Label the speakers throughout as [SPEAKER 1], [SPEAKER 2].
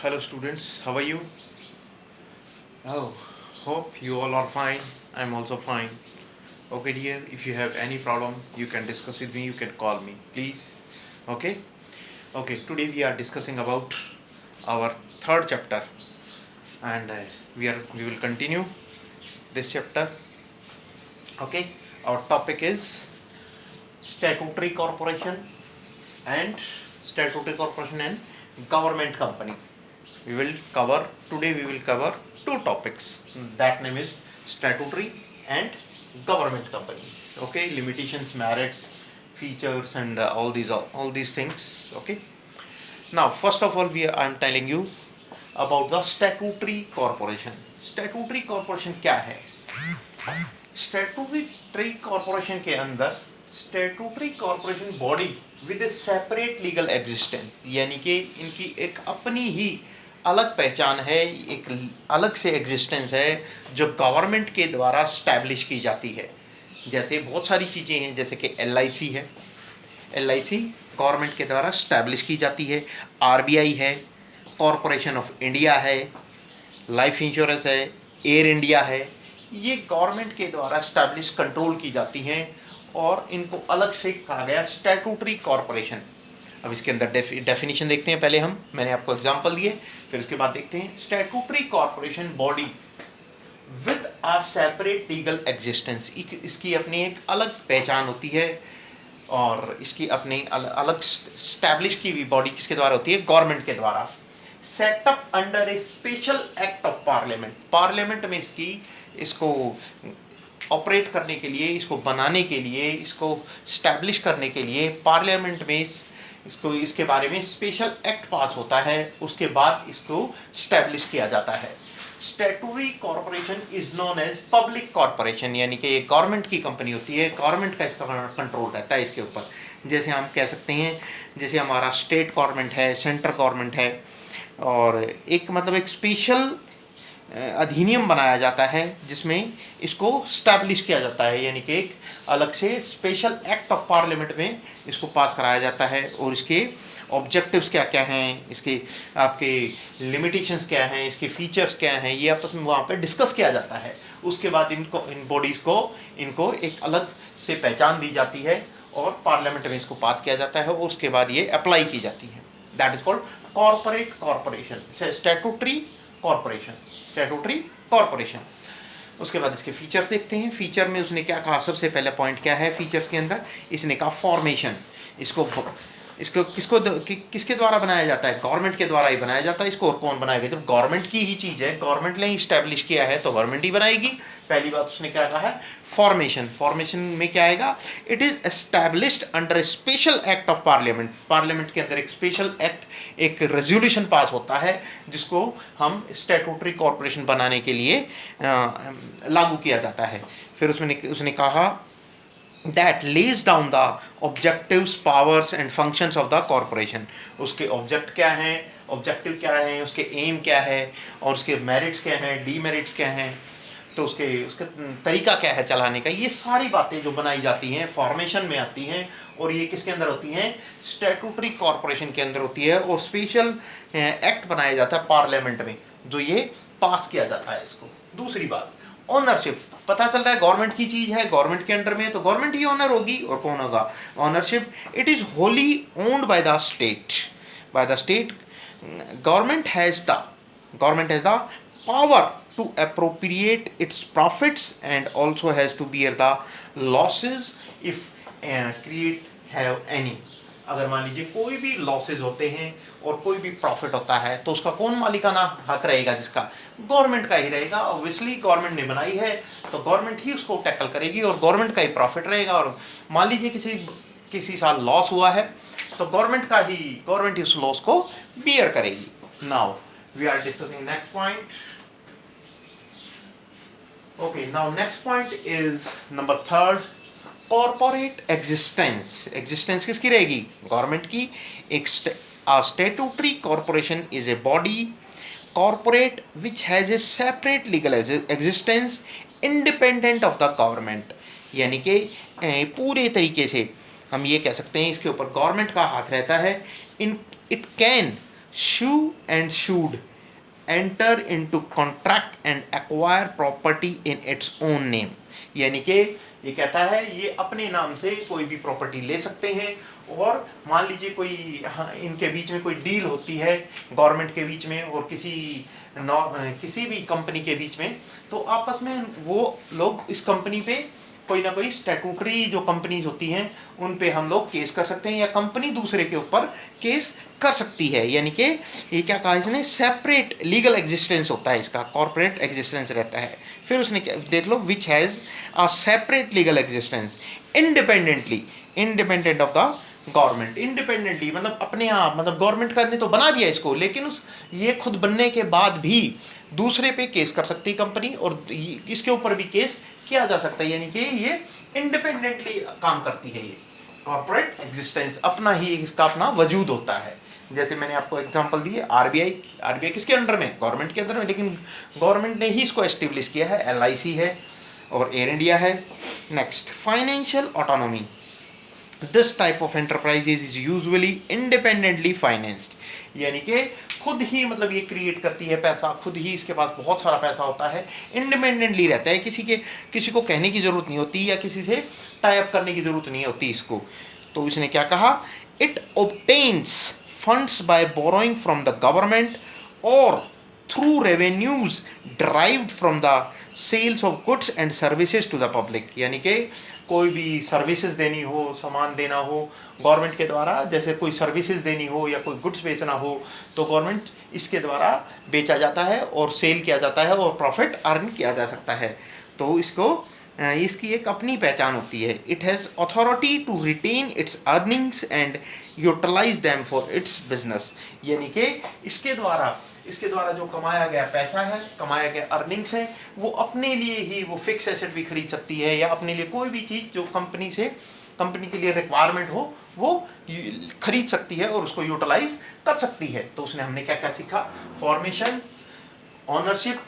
[SPEAKER 1] Hello students, how are you? Oh, hope you all are fine. I'm also fine. Okay dear, if you have any problem, you can discuss with me, you can call me, please. Okay? Okay, today we are discussing about our third chapter and we will continue this chapter. Okay? Our topic is statutory corporation and government company. We will cover two topics. That name is statutory and government company. Okay, limitations, merits, features, and all these things. Okay. Now, first of all, I am telling you about the statutory corporation. Statutory corporation क्या है? Statutory corporation के अंदर statutory corporation body with A separate legal existence, यानी कि इनकी एक अपनी ही अलग पहचान है, एक अलग से एग्जिस्टेंस है जो गवर्नमेंट के द्वारा स्टैब्लिश की जाती है. जैसे बहुत सारी चीज़ें हैं, जैसे कि LIC है. LIC गवर्नमेंट के द्वारा स्टैब्लिश की जाती है. RBI है, कॉरपोरेशन ऑफ इंडिया है, लाइफ इंश्योरेंस है, एयर इंडिया है. ये गवर्नमेंट के द्वारा स्टैब्लिश कंट्रोल की जाती हैं और इनको अलग से कहा गया स्टैट्यूटरी कॉर्पोरेशन. अब इसके अंदर डेफिनेशन देखते हैं. पहले मैंने आपको एग्जांपल दिए, फिर उसके बाद देखते हैं. Statutory corporation body with a separate legal existence, इसकी अपनी एक अलग पहचान होती है और इसकी अपनी अलग स्टैब्लिश की हुई बॉडी किसके द्वारा होती है? गवर्नमेंट के द्वारा. Setup under A special act of parliament, parliament में इसको ऑपरेट करने के लिए, इसको बनाने के लिए, इसको स्टैब्लिश करने के लिए पार्लियामेंट में इसके बारे में स्पेशल एक्ट पास होता है. उसके बाद इसको स्टैब्लिश किया जाता है. Statutory corporation is known as public corporation, यानी कि ये गवर्नमेंट की कंपनी होती है, गवर्नमेंट का इसका कंट्रोल रहता है इसके ऊपर. जैसे हम कह सकते हैं, जैसे हमारा स्टेट गवर्नमेंट है, सेंट्रल गवर्नमेंट है, और एक स्पेशल अधिनियम बनाया जाता है जिसमें इसको स्टैब्लिश किया जाता है, यानी कि एक अलग से स्पेशल एक्ट ऑफ पार्लियामेंट में इसको पास कराया जाता है. और इसके ऑब्जेक्टिव्स क्या क्या हैं, इसके आपके लिमिटेशंस क्या हैं, इसके फीचर्स क्या हैं, ये आपस में वहाँ पे डिस्कस किया जाता है. उसके बाद इन बॉडीज़ को इनको एक अलग से पहचान दी जाती है और पार्लियामेंट में इसको पास किया जाता है और उसके बाद ये अप्लाई की जाती है. That is called corporate corporation, statutory corporation, statutory corporation. उसके बाद इसके फीचर्स देखते हैं. फीचर में उसने क्या कहा? सबसे पहले पॉइंट क्या है फीचर्स के अंदर? इसने कहा फॉर्मेशन. इसको किसके द्वारा बनाया जाता है? गवर्नमेंट के द्वारा ही बनाया जाता है. इसको और कौन बनाएगा? जब गवर्नमेंट की ही चीज़ है, गवर्नमेंट ने इस्टेब्लिश किया है तो गवर्नमेंट ही बनाएगी. पहली बात उसने क्या कहा है? फॉर्मेशन. फॉर्मेशन में क्या आएगा? It is established under A special act of parliament. Parliament के अंदर एक स्पेशल एक्ट, एक रेजोल्यूशन पास होता है जिसको हम स्टैट्यूटरी कॉर्पोरेशन बनाने के लिए लागू किया जाता है. फिर उसने कहा that lays down the objectives, powers and functions of the corporation. उसके ऑब्जेक्ट क्या हैं, ऑब्जेक्टिव क्या हैं, उसके एम क्या है और उसके मेरिट्स क्या हैं, डीमेरिट्स क्या हैं, तो उसका तरीका क्या है चलाने का. ये सारी बातें जो बनाई जाती हैं फॉर्मेशन में आती हैं और ये किसके अंदर होती हैं? स्टैट्यूटरी कॉर्पोरेशन के अंदर होती है. और स्पेशल एक्ट बनाया जाता है पार्लियामेंट में जो ये पास किया जाता है इसको. दूसरी बात, ओनरशिप. पता चल रहा है गवर्नमेंट की चीज़ है, गवर्नमेंट के अंडर में, तो गवर्नमेंट ही ओनर होगी. और कौन होगा? Ownership. It is wholly owned by the state. Government has the power to appropriate its profits and also has to bear the losses if create have any. अगर मान लीजिए कोई भी लॉसेज होते हैं और कोई भी प्रॉफिट होता है तो उसका कौन मालिकाना हक रहेगा? जिसका गवर्नमेंट का ही रहेगा. ऑब्वियसली गवर्नमेंट ने बनाई है तो गवर्नमेंट ही उसको टैकल करेगी और गवर्नमेंट का ही प्रॉफिट रहेगा. और मान लीजिए किसी साल लॉस हुआ है तो गवर्नमेंट ही उस लॉस को बियर करेगी. Now we are discussing next point. Okay, now next point is number 3, corporate existence. Existence किसकी रहेगी? गवर्नमेंट की. एक statutory corporation is a body corporate which has a separate legal existence independent of the government. यानी कि पूरे तरीके से हम ये कह सकते हैं इसके ऊपर गवर्नमेंट का हाथ रहता है. It can shoe and should enter into contract and acquire property in its own name. यानी कि ये कहता है ये अपने नाम से कोई भी प्रॉपर्टी ले सकते हैं, और मान लीजिए कोई, हाँ, इनके बीच में कोई डील होती है गवर्नमेंट के बीच में और किसी भी कंपनी के बीच में, तो आपस में वो लोग इस कंपनी पे कोई ना कोई स्टैट्यूटरी जो कंपनीज होती हैं उन पे हम लोग केस कर सकते हैं, या कंपनी दूसरे के ऊपर केस कर सकती है। यानी कि ये क्या कहा इसने, सेपरेट लीगल एग्जिस्टेंस होता है इसका, कॉर्पोरेट एग्जिस्टेंस रहता है। फिर उसने देख लो, which has a separate legal existence independent of the government. Independently मतलब अपने आप, मतलब गवर्नमेंट का ने तो बना दिया इसको, लेकिन ये खुद बनने के बाद भी दूसरे पे केस कर सकती है कंपनी, और इसके ऊपर भी केस किया जा सकता है। यानी कि ये इंडिपेंडेंटली काम करती है। ये कॉर्पोरेट एग्जिस्टेंस, अपना ही इसका अपना वजूद होता है। जैसे मैंने आपको एग्जांपल दिए, आरबीआई किसके अंडर में, गवर्नमेंट के अंदर में, लेकिन गवर्नमेंट ने ही इसको एस्टेब्लिश किया है। एलआईसी है और एयर इंडिया है। Next, financial autonomy. This type of enterprises is usually independently financed. यानी कि खुद ही, मतलब ये क्रिएट करती है पैसा, खुद ही इसके पास बहुत सारा पैसा होता है, इंडिपेंडेंटली रहता है, किसी को कहने की ज़रूरत नहीं होती, या किसी से टाई अप करने की ज़रूरत नहीं होती इसको। तो इसने क्या कहा, it obtains funds by borrowing from the government और through revenues derived from the sales of goods and services to the public। यानी कि कोई भी सर्विसेज देनी हो, सामान देना हो गवर्नमेंट के द्वारा, जैसे कोई सर्विसेज देनी हो या कोई गुड्स बेचना हो, तो गवर्नमेंट इसके द्वारा बेचा जाता है और सेल किया जाता है और प्रॉफिट अर्न किया जा सकता है। तो इसकी एक अपनी पहचान होती है। It has authority to retain its earnings and utilise them for its business. यानी कि इसके द्वारा जो कमाया गया पैसा है, कमाया गया अर्निंग्स है, वो अपने लिए ही वो फिक्स एसेट भी खरीद सकती है, या अपने लिए कोई भी चीज़ जो कंपनी के लिए रिक्वायरमेंट हो वो खरीद सकती है और उसको यूटिलाइज कर सकती है। तो उसने हमने क्या क्या सीखा, फॉर्मेशन, ऑनरशिप,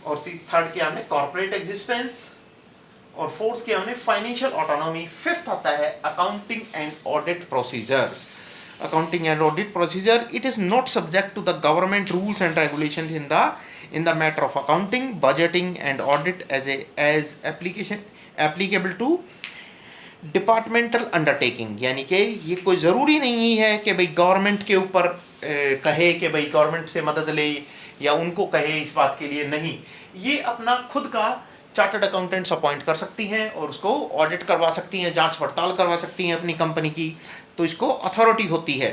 [SPEAKER 1] और थर्ड किया हमने कॉर्पोरेट एग्जिस्टेंस, और फोर्थ किया हमने फाइनेंशियल ऑटोनॉमी। फिफ्थ आता है accounting and audit procedures. Accounting and audit procedure, it is not subject to the government rules and regulations in the matter of accounting, budgeting and audit as applicable to departmental undertaking। यानी कि ये कोई ज़रूरी नहीं है कि भाई government के ऊपर कहे कि भाई गवर्नमेंट से मदद ले, या उनको कहे इस बात के लिए, नहीं, ये अपना खुद का चार्टर्ड अकाउंटेंट्स अपॉइंट कर सकती हैं और उसको ऑडिट करवा सकती हैं, जांच पड़ताल करवा सकती हैं अपनी कंपनी की। तो इसको अथॉरिटी होती है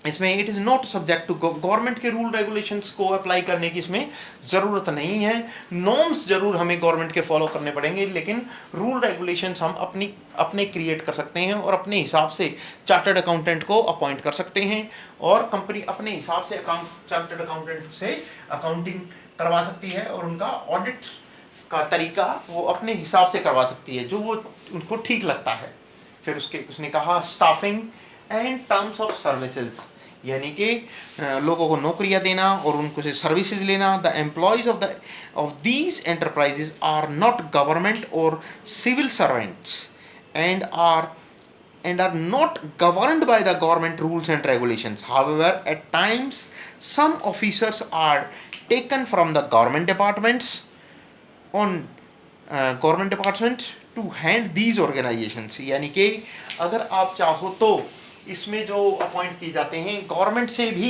[SPEAKER 1] इसमें। It is not subject to government के रूल रेगुलेशंस को अप्लाई करने की इसमें ज़रूरत नहीं है। नॉर्म्स जरूर हमें गवर्नमेंट के फॉलो करने पड़ेंगे, लेकिन रूल रेगुलेशंस हम अपने क्रिएट कर सकते हैं और अपने हिसाब से चार्टर्ड अकाउंटेंट को अपॉइंट कर सकते हैं, और कंपनी अपने हिसाब से चार्टर्ड अकाउंटेंट से अकाउंटिंग करवा सकती है, और उनका ऑडिट का तरीका वो अपने हिसाब से करवा सकती है जो वो उनको ठीक लगता है। फिर उसने कहा staffing and terms of services, यानी कि लोगों को नौकरियां देना और उनको से सर्विसेज लेना। The employees of these enterprises are not government और civil servants and are not governed by the government rules and regulations. However, at times some officers are taken from the government departments to hand these organizations। यानी कि अगर आप चाहो तो इसमें जो appoint किए जाते हैं गवर्नमेंट से भी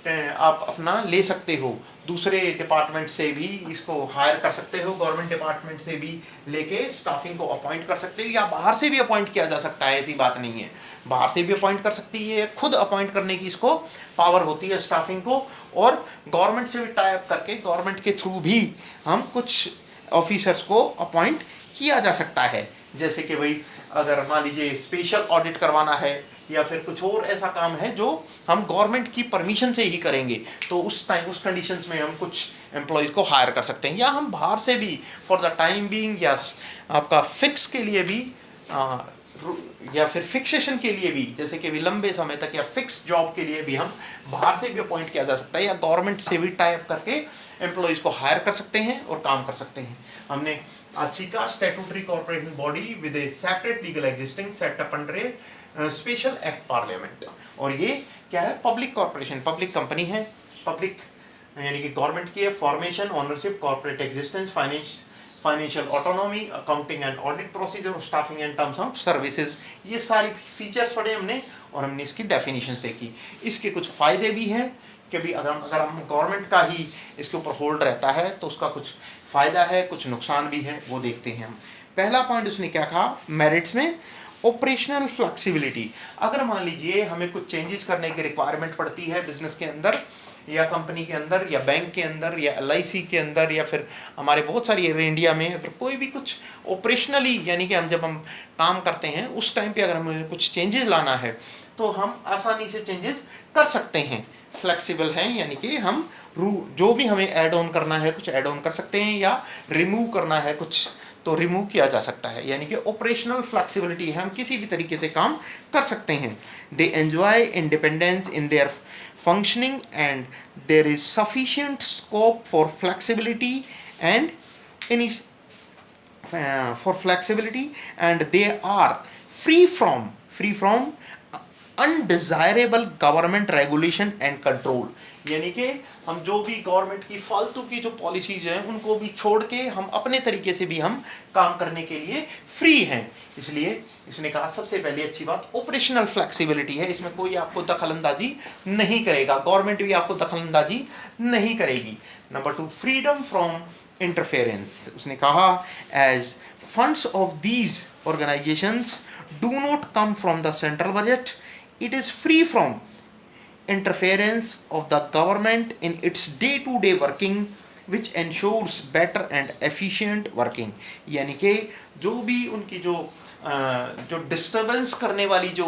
[SPEAKER 1] आप अपना ले सकते हो, दूसरे डिपार्टमेंट से भी इसको हायर कर सकते हो, गवर्नमेंट डिपार्टमेंट से भी लेके स्टाफिंग को अपॉइंट कर सकते हो, या बाहर से भी अपॉइंट किया जा सकता है, ऐसी बात नहीं है। बाहर से भी अपॉइंट कर सकती है, खुद अपॉइंट करने की इसको पावर होती है स्टाफिंग को, और गवर्नमेंट से भी टाई अप करके गवर्नमेंट के थ्रू भी हम कुछ ऑफिसर्स को अपॉइंट किया जा सकता है। जैसे कि भाई अगर मान लीजिए स्पेशल ऑडिट करवाना है, या फिर कुछ और ऐसा काम है जो हम गवर्नमेंट की परमिशन से ही करेंगे, तो उस कंडीशंस में हम कुछ एम्प्लॉयज़ को हायर कर सकते हैं, या हम बाहर से भी फॉर द टाइम बीइंग, या आपका फिक्स के लिए भी, या फिर फिक्सेशन के लिए भी, जैसे कि लंबे समय तक या फिक्स जॉब के लिए भी हम बाहर से भी अपॉइंट किया जा सकता है, या गवर्नमेंट से भी टाई अप करके एम्प्लॉयज़ को हायर कर सकते हैं और काम कर सकते हैं। हमने ACICA statutory corporation body with a separate legal existing set up under a special act parliament। और ये क्या है, पब्लिक कॉर्पोरेशन, पब्लिक कंपनी है, पब्लिक यानी कि गवर्नमेंट की है। Formation, ownership, corporate existence, financial autonomy, accounting and audit procedure, staffing and terms of services, ये सारी फीचर्स पढ़े हमने और हमने इसकी डेफिनेशंस देखी। इसके कुछ फायदे भी हैं कि भी अगर हम गवर्नमेंट का ही इसके ऊपर होल्ड रहता है तो उसका कुछ फ़ायदा है, कुछ नुकसान भी है, वो देखते हैं हम। पहला पॉइंट उसने क्या कहा मेरिट्स में, ऑपरेशनल फ्लेक्सिबिलिटी। अगर मान लीजिए हमें कुछ चेंजेस करने की रिक्वायरमेंट पड़ती है बिजनेस के अंदर या कंपनी के अंदर या बैंक के अंदर या LIC के अंदर या फिर हमारे बहुत सारी एयर इंडिया में, अगर कोई भी कुछ ऑपरेशनली यानी कि हम जब हम काम करते हैं उस टाइम पे अगर हमें कुछ चेंजेस लाना है तो हम आसानी से चेंजेस कर सकते हैं, फ्लेक्सिबल हैं, यानी कि हम जो भी हमें ऐड ऑन करना है कुछ ऐड ऑन कर सकते हैं या रिमूव करना है कुछ तो रिमूव किया जा सकता है, यानी कि ऑपरेशनल फ्लेक्सिबिलिटी है, हम किसी भी तरीके से काम कर सकते हैं। They enjoy independence in their functioning and there is sufficient scope for flexibility and they are free from undesirable government regulation and control। यानी कि हम जो भी गवर्नमेंट की फालतू की जो पॉलिसीज हैं उनको भी छोड़ के हम अपने तरीके से भी हम काम करने के लिए फ्री हैं। इसलिए इसने कहा सबसे पहले अच्छी बात ऑपरेशनल फ्लेक्सिबिलिटी है, इसमें कोई आपको दखलंदाजी नहीं करेगा, गवर्नमेंट भी आपको दखलंदाजी नहीं करेगी। Number 2, freedom from interference. उसने कहा as funds of these organisations do not come from the central budget, it is free from interference of the government in its day-to-day working which ensures better and efficient working। यानी कि जो भी उनकी जो disturbance करने वाली जो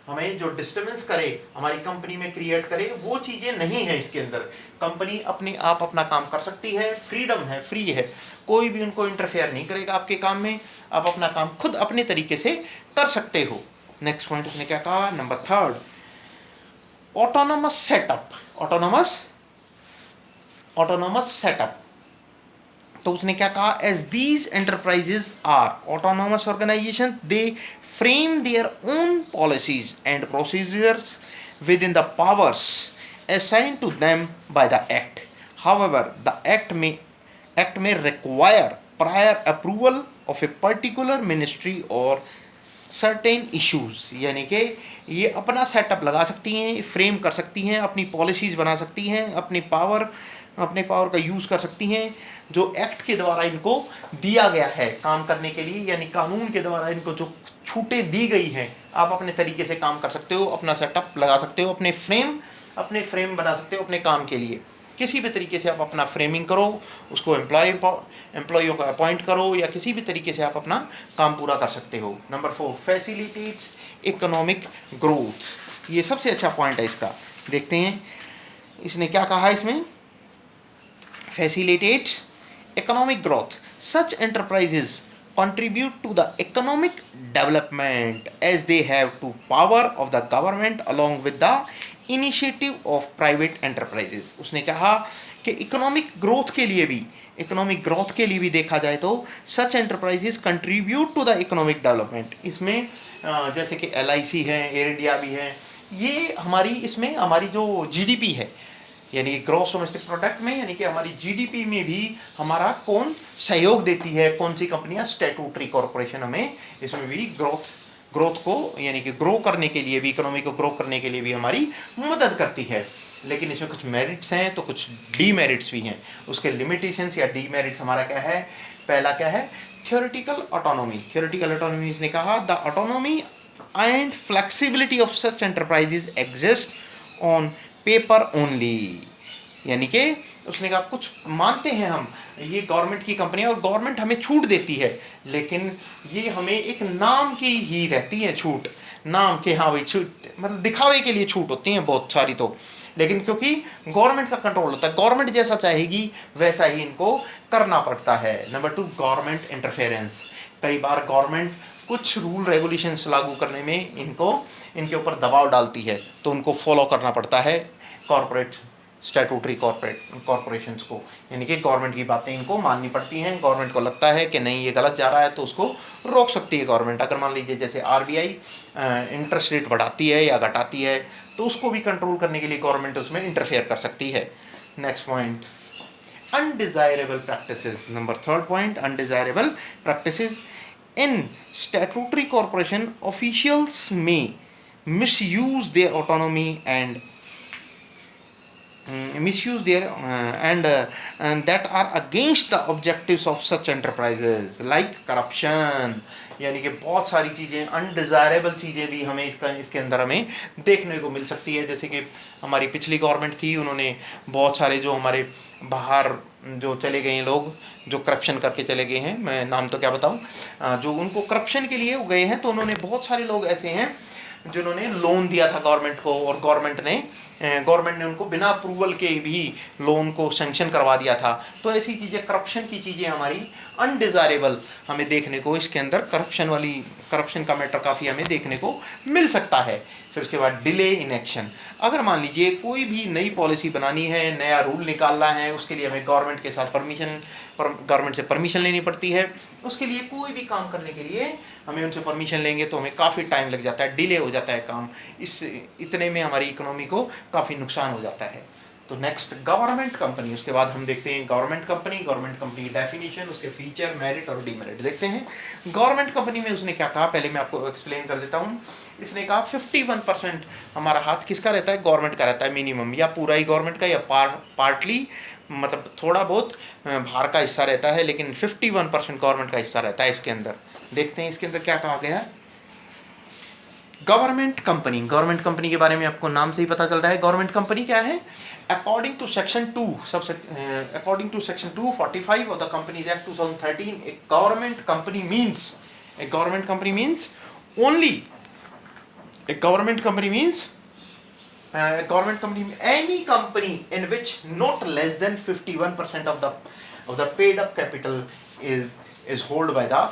[SPEAKER 1] हमें जो डिस्टर्बेंस करे हमारी कंपनी में क्रिएट करे वो चीज़ें नहीं है इसके अंदर। कंपनी अपने आप अपना काम कर सकती है, फ्रीडम है, फ्री है, कोई भी उनको इंटरफेयर नहीं करेगा आपके काम में, आप अपना काम खुद अपने तरीके से कर सकते हो। नेक्स्ट पॉइंट उसने क्या कहा number 3, autonomous setup। autonomous setup तो उसने क्या कहा as these enterprises are autonomous organizations, they frame their own policies and procedures within the powers assigned to them by the act। however the act may require prior approval of a particular ministry or certain issues, यानी कि ये अपना setup लगा सकती हैं, frame कर सकती हैं, अपनी पॉलिसीज़ बना सकती हैं, अपने पावर का यूज़ कर सकती हैं जो एक्ट के द्वारा इनको दिया गया है काम करने के लिए, यानी कानून के द्वारा इनको जो छूटें दी गई हैं आप अपने तरीके से काम कर सकते हो, अपना सेटअप लगा सकते हो, अपने फ्रेम बना सकते हो अपने काम के लिए। किसी भी तरीके से आप अपना फ्रेमिंग करो, उसको एम्प्लॉइयों को अपॉइंट करो या किसी भी तरीके से आप अपना काम पूरा कर सकते हो। Number 4, facilitates economic growth. ये सबसे अच्छा पॉइंट है इसका, देखते हैं इसने क्या कहा इसमें, facilitates economic growth, such enterprises contribute to the economic development as they have to power of the government along with the initiative of private enterprises। उसने कहा कि इकोनॉमिक ग्रोथ के लिए भी देखा जाए तो such enterprises contribute to the economic development. इसमें जैसे कि LIC है, एयर इंडिया भी है, ये हमारी जो GDP है यानी ग्रॉस डोमेस्टिक प्रोडक्ट में, यानी कि हमारी GDP में भी हमारा कौन सहयोग देती है, कौन सी कंपनियां, स्टैट्यूटरी कॉर्पोरेशन हमें इसमें भी ग्रोथ को यानी कि ग्रो करने के लिए भी, इकोनॉमी को ग्रो करने के लिए भी हमारी मदद करती है। लेकिन इसमें कुछ मेरिट्स हैं तो कुछ डीमेरिट्स भी हैं। उसके लिमिटेशंस या डीमेरिट्स हमारा क्या है, पहला क्या है, थियोरेटिकल ऑटोनॉमी। इसने कहा the autonomy and flexibility of such enterprises exist on paper only. यानी कि उसने कहा कुछ मानते हैं हम ये गवर्नमेंट की कंपनी है और गवर्नमेंट हमें छूट देती है, लेकिन ये हमें एक नाम की ही रहती है छूट, नाम के, हाँ भाई छूट मतलब दिखावे के लिए छूट होती हैं बहुत सारी तो, लेकिन क्योंकि गवर्नमेंट का कंट्रोल होता है, गवर्नमेंट जैसा चाहेगी वैसा ही इनको करना पड़ता है। Number 2, government interference. कई बार गवर्नमेंट कुछ रूल रेगुलेशंस लागू करने में इनके ऊपर दबाव डालती है तो उनको फॉलो करना पड़ता है कॉरपोरेट स्टैट्यूटरी कॉरपोरेशंस को, यानी कि गवर्नमेंट की बातें इनको माननी पड़ती हैं। गवर्नमेंट को लगता है कि नहीं ये गलत जा रहा है तो उसको रोक सकती है गवर्नमेंट। अगर मान लीजिए जैसे आरबीआई इंटरेस्ट रेट बढ़ाती है या घटाती है तो उसको भी कंट्रोल करने के लिए गवर्नमेंट उसमें इंटरफेयर कर सकती है। Next point, undesirable practices. Number third point, undesirable practices. इन स्टैट्यूटरी कॉरपोरेशन ऑफिशियल्स में misuse their autonomy and misuse their and that are against the objectives of such enterprises like corruption। यानी कि बहुत सारी चीज़ें, अनडिज़ायरेबल चीज़ें भी हमें इसके अंदर हमें देखने को मिल सकती है। जैसे कि हमारी पिछली गवर्नमेंट थी, उन्होंने बहुत सारे जो हमारे बाहर जो चले गए हैं लोग जो करप्शन करके चले गए हैं, मैं नाम तो क्या बताऊं, जो उनको करप्शन के लिए गए हैं, तो उन्होंने बहुत सारे लोग ऐसे हैं जिन्होंने लोन दिया था गवर्नमेंट को और गवर्नमेंट ने उनको बिना अप्रूवल के भी लोन को सैंक्शन करवा दिया था। तो ऐसी चीज़ें, करप्शन की चीज़ें हमारी अनडिज़ायरेबल हमें देखने को इसके अंदर करप्शन का मैटर काफ़ी हमें देखने को मिल सकता है। फिर उसके बाद डिले इन एक्शन। अगर मान लीजिए कोई भी नई पॉलिसी बनानी है, नया रूल निकालना है, उसके लिए हमें गवर्नमेंट के साथ गवर्नमेंट से परमिशन लेनी पड़ती है। उसके लिए कोई भी काम करने के लिए हमें उनसे परमिशन लेंगे तो हमें काफ़ी टाइम लग जाता है, डिले हो जाता है काम। इतने में हमारी इकोनॉमी को काफ़ी नुकसान हो जाता है। तो नेक्स्ट, गवर्नमेंट कंपनी। उसके बाद हम देखते हैं गवर्नमेंट कंपनी की डेफिनेशन, उसके फीचर, मेरिट और डीमेरिट देखते हैं। गवर्नमेंट कंपनी में उसने क्या कहा, पहले मैं आपको एक्सप्लेन कर देता हूँ। इसने कहा 51% हमारा हाथ किसका रहता है, गवर्नमेंट का रहता है मिनिमम, या पूरा ही गवर्नमेंट का, या पार्टली, मतलब थोड़ा बहुत बाहर का हिस्सा रहता है, लेकिन 51% गवर्नमेंट का हिस्सा रहता है इसके अंदर। देखते हैं इसके अंदर क्या कहा गया है। गवर्नमेंट कंपनी के बारे में आपको नाम से ही पता चल रहा है। गवर्नमेंट कंपनी क्या है? According to section 245 of the companies act 2013, a government company means any company in which not less than 51% of the paid up capital is held by the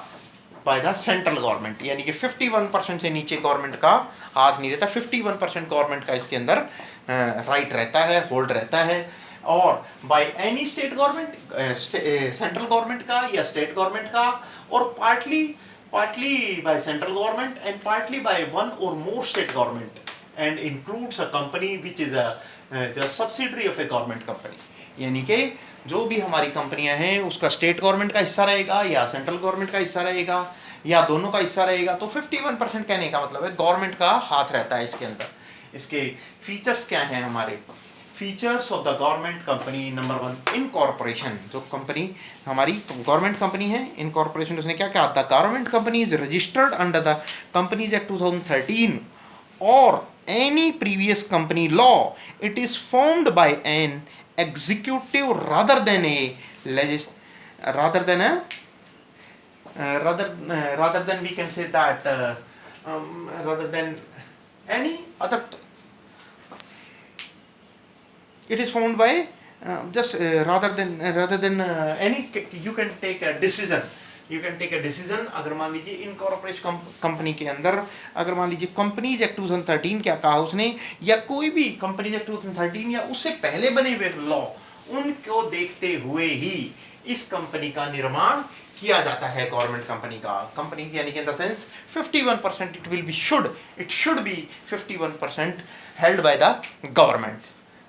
[SPEAKER 1] central government. यानी कि 51% से नीचे government का हाथ नहीं रहता, 51% गवर्नमेंट का इसके अंदर राइट रहता है, होल्ड रहता है। और by any state government, central government का या स्टेट गवर्नमेंट का, और partly by central government and partly by one और more state government, and includes a company which is a subsidiary of a government company. यानी कि जो भी हमारी कंपनियां हैं उसका स्टेट गवर्नमेंट का हिस्सा रहेगा या सेंट्रल गवर्नमेंट का हिस्सा रहेगा या दोनों का हिस्सा रहेगा। तो 51% कहने का मतलब है गवर्नमेंट का हाथ रहता है इसके अंदर। इसके फीचर्स क्या हैं हमारे? Features of the government company. Number 1, incorporation. जो कंपनी हमारी गवर्नमेंट कंपनी है, इनकॉर्पोरेशन, उसने क्या कहा? The government company is registered under the companies act 2013 और any previous company law. It is formed by an executive rather than we can say that rather than any other. It is formed by rather than any. You can take a decision. अगर मान लीजिए incorporation company के अंदर, अगर मान लीजिए companies act 2013 क्या कहा उसने, या कोई भी कंपनीज एक्ट 2013 या उससे पहले बने हुए लॉ, उनको देखते हुए ही इस कंपनी का निर्माण किया जाता है। गवर्नमेंट कंपनी यानी कि in the sense 51% it should B 51% held by the government.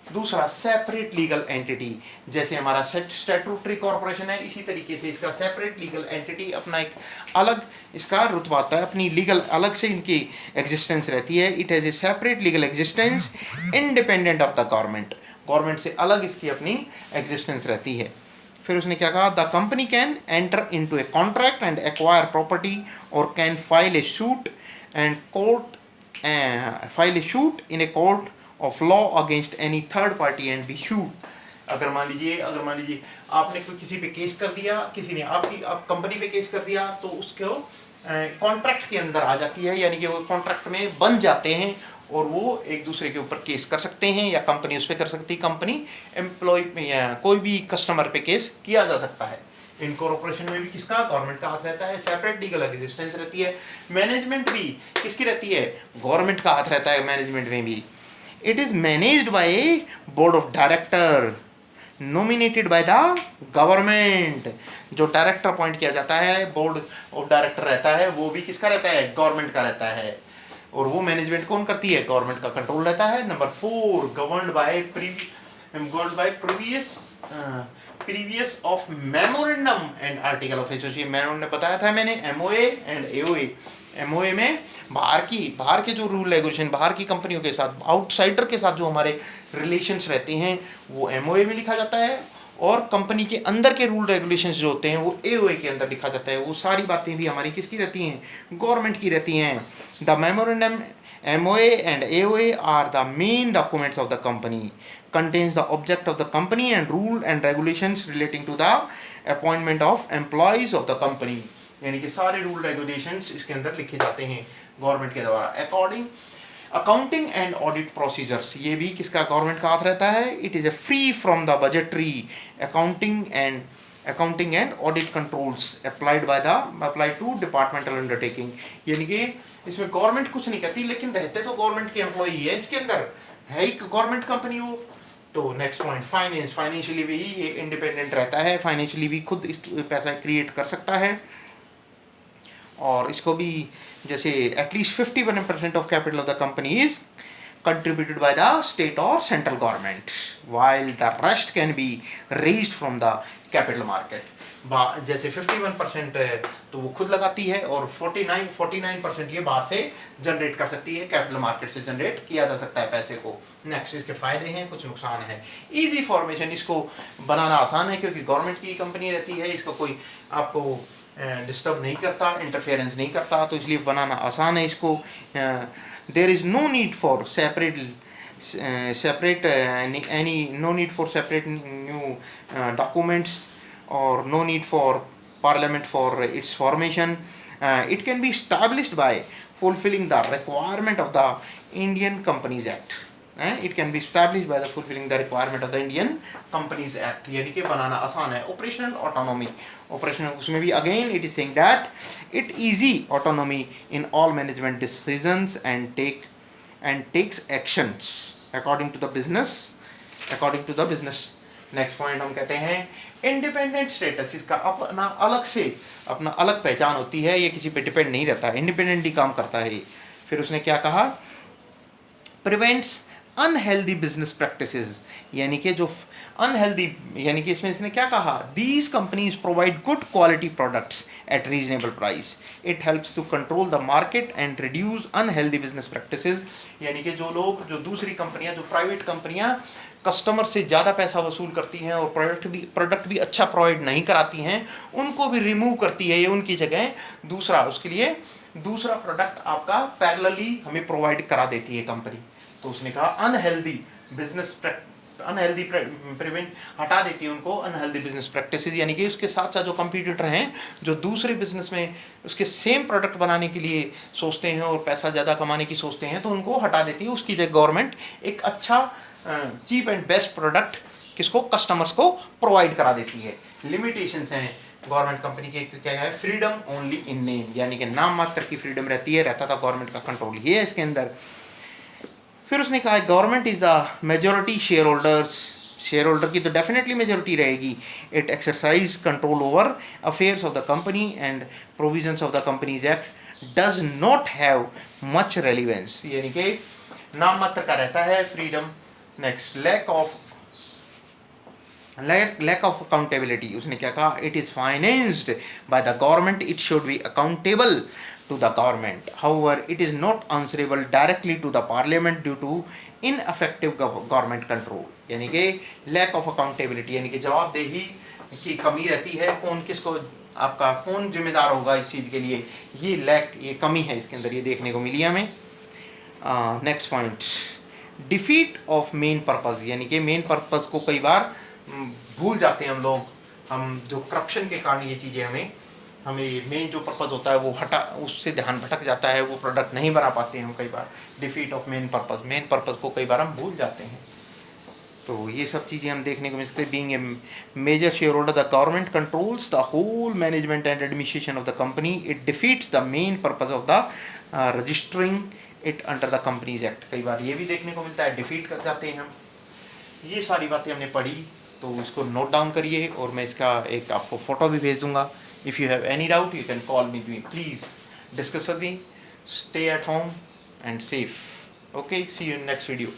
[SPEAKER 1] दूसरा, सेपरेट लीगल एंटिटी। जैसे हमारा स्टैट्यूटरी कॉर्पोरेशन है, इसी तरीके से इसका सेपरेट लीगल एंटिटी, अपना एक अलग इसका रुतबा आता है, अपनी लीगल अलग से इनकी एग्जिस्टेंस रहती है। It has a separate legal existence independent of the government से अलग इसकी अपनी एग्जिस्टेंस रहती है। फिर उसने क्या कहा? The company can enter into a contract and acquire property और can file a suit in a court of law against any third party and be sued. अगर मान लीजिए आपने कोई किसी पे केस कर दिया, किसी ने आप कंपनी पे केस कर दिया, तो उसको कॉन्ट्रैक्ट के अंदर आ जाती है, यानी कि वो कॉन्ट्रैक्ट में बन जाते हैं और वो एक दूसरे के ऊपर केस कर सकते हैं, या कंपनी उस पर कर सकती है, कंपनी एम्प्लॉय या कोई भी कस्टमर पे केस किया जा सकता है। इनकॉर्पोरेशन में भी किसका? गवर्नमेंट का हाथ रहता है, सेपरेट लीगल एग्जिस्टेंस रहती है। मैनेजमेंट भी किसकी रहती है? गवर्नमेंट का हाथ रहता है मैनेजमेंट में भी। It is managed by A board of director nominated bye the government. जो डायरेक्टर अपॉइंट किया जाता है, बोर्ड ऑफ डायरेक्टर रहता है, वो भी किसका रहता है? गवर्नमेंट का रहता है। और वो मैनेजमेंट कौन करती है? गवर्नमेंट का कंट्रोल रहता है। Number 4, governed bye previous of memorandum and article of association. मैंने बताया था मैंने एमओए एंड एओए। एमओए में बाहर के जो रूल रेगुलेशन, बाहर की कंपनियों के साथ, आउटसाइडर के साथ जो हमारे रिलेशंस रहते हैं वो एमओए में लिखा जाता है, और कंपनी के अंदर के रूल रेगुलेशंस जो होते हैं वो एओए के अंदर लिखा जाता है। वो सारी बातें भी हमारी किसकी रहती हैं? गवर्नमेंट की रहती हैं। The memorandum MOA and AOA are the main documents of the company, contains the object of the company and rule and regulations relating to the appointment of employees of the company। यानी कि सारे rule regulations इसके अंदर लिखे जाते हैं government के द्वारा। According accounting and audit procedures, ये भी किसका? गवर्नमेंट का हाथ रहता है। It is a free from the budgetary accounting and audit controls applied to departmental undertaking. यानी कि इसमें गवर्नमेंट कुछ नहीं कहती, लेकिन रहते तो गवर्नमेंट के एम्प्लॉई है, इसके अंदर है ही गवर्नमेंट कंपनी वो। तो नेक्स्ट पॉइंट, फाइनेंशियली भी ये इंडिपेंडेंट रहता है, फाइनेंशियली भी खुद पैसा क्रिएट कर सकता है। और इसको भी जैसे at least 51% of capital of the company is contributed by the state or central government, while the rest can be raised from the capital market। जैसे 51% तो वो खुद लगाती है, और 49% ये बाहर से जनरेट कर सकती है, कैपिटल मार्केट से जनरेट किया जा सकता है पैसे को। नेक्स्ट, इसके फायदे हैं, कुछ नुकसान है। इजी फॉर्मेशन, इसको बनाना आसान है क्योंकि गवर्नमेंट की कंपनी रहती है, इसका कोई आपको डिस्टर्ब नहीं करता, इंटरफेरेंस नहीं करता, तो इसलिए बनाना आसान है इसको। there is no need for separate new documents, or no need for parliament for its formation। It can be established by fulfilling the requirement of the Indian Companies Act। It can be established by the fulfilling the requirement of the Indian Companies Act। यानी कि बनाना आसान है। Operational autonomy, उसमें भी again it is saying that it easy autonomy in all management decisions and takes actions according to the business। Next point हम कहते हैं independent status. इसका अपना अलग पहचान होती है, ये किसी पे डिपेंड नहीं रहता, इंडिपेंडेंटली काम करता है। फिर उसने क्या कहा? प्रिवेंट्स अनहेल्दी बिजनेस प्रैक्टिसेस, यानी कि जो अनहेल्दी, यानी कि इसमें इसने क्या कहा? These companies provide good quality products at reasonable price. It helps to control the market and reduce unhealthy business practices. यानी कि जो दूसरी कंपनियां, जो प्राइवेट कंपनियां कस्टमर से ज़्यादा पैसा वसूल करती हैं और प्रोडक्ट भी अच्छा प्रोवाइड नहीं कराती हैं, उनको भी रिमूव करती है ये, उनकी जगह उसके लिए दूसरा प्रोडक्ट आपका पैरेलली हमें प्रोवाइड करा देती है कंपनी। तो उसने कहा अनहेल्दी प्रिवेंट हटा देती है उनको अनहेल्दी बिजनेस प्रैक्टिसेस। यानी कि उसके साथ साथ जो कंपटीटर हैं, जो दूसरे बिजनेस में उसके सेम प्रोडक्ट बनाने के लिए सोचते हैं और पैसा ज़्यादा कमाने की सोचते हैं, तो उनको हटा देती है। उसकी जगह गवर्नमेंट एक अच्छा चीप एंड बेस्ट प्रोडक्ट किसको? कस्टमर्स को प्रोवाइड करा देती है। लिमिटेशंस हैं गवर्नमेंट कंपनी के, क्या है? फ्रीडम ओनली इन नेम, यानी कि नाम मात्र की फ्रीडम रहता था गवर्नमेंट का कंट्रोल ये है इसके अंदर। फिर उसने कहा government is the majority share holder की तो डेफिनेटली मेजॉरिटी रहेगी। It exercise control over affairs of the company and provisions of the companies act does not have much relevance, यानी कि नाम मात्र का रहता है freedom. Next, lack of accountability, उसने क्या कहा? It is financed by the government, it should be accountable to the government, however it is not answerable directly to the parliament due to ineffective government control। यानी कि lack of accountability, यानी कि जवाबदेही की कमी रहती है, कौन जिम्मेदार होगा इस चीज़ के लिए, ये कमी है इसके अंदर, ये देखने को मिली हमें। Next point, defeat of main purpose, यानी कि मेन पर्पज़ को कई बार भूल जाते हैं हम लोग, हम जो करप्शन के कारण ये चीज़ें हमें मेन जो पर्पज़ होता है वो उससे ध्यान भटक जाता है, वो प्रोडक्ट नहीं बना पाते हैं हम कई बार। डिफीट ऑफ मेन पर्पज़ को कई बार हम भूल जाते हैं। तो ये सब चीज़ें हम देखने को मिलते हैं। Being a major share holder the government controls the whole management and administration of the company, it defeats the main purpose of the registering it under the companies act. कई बार ये भी देखने को मिलता है, डिफीट कर जाते हैं हम। ये सारी बातें हमने पढ़ी, तो इसको नोट डाउन करिए और मैं इसका एक आपको फ़ोटो भी भेज दूंगा। If you have any doubt you can call me, please discuss with me. Stay at home and safe. Okay, see you in next video.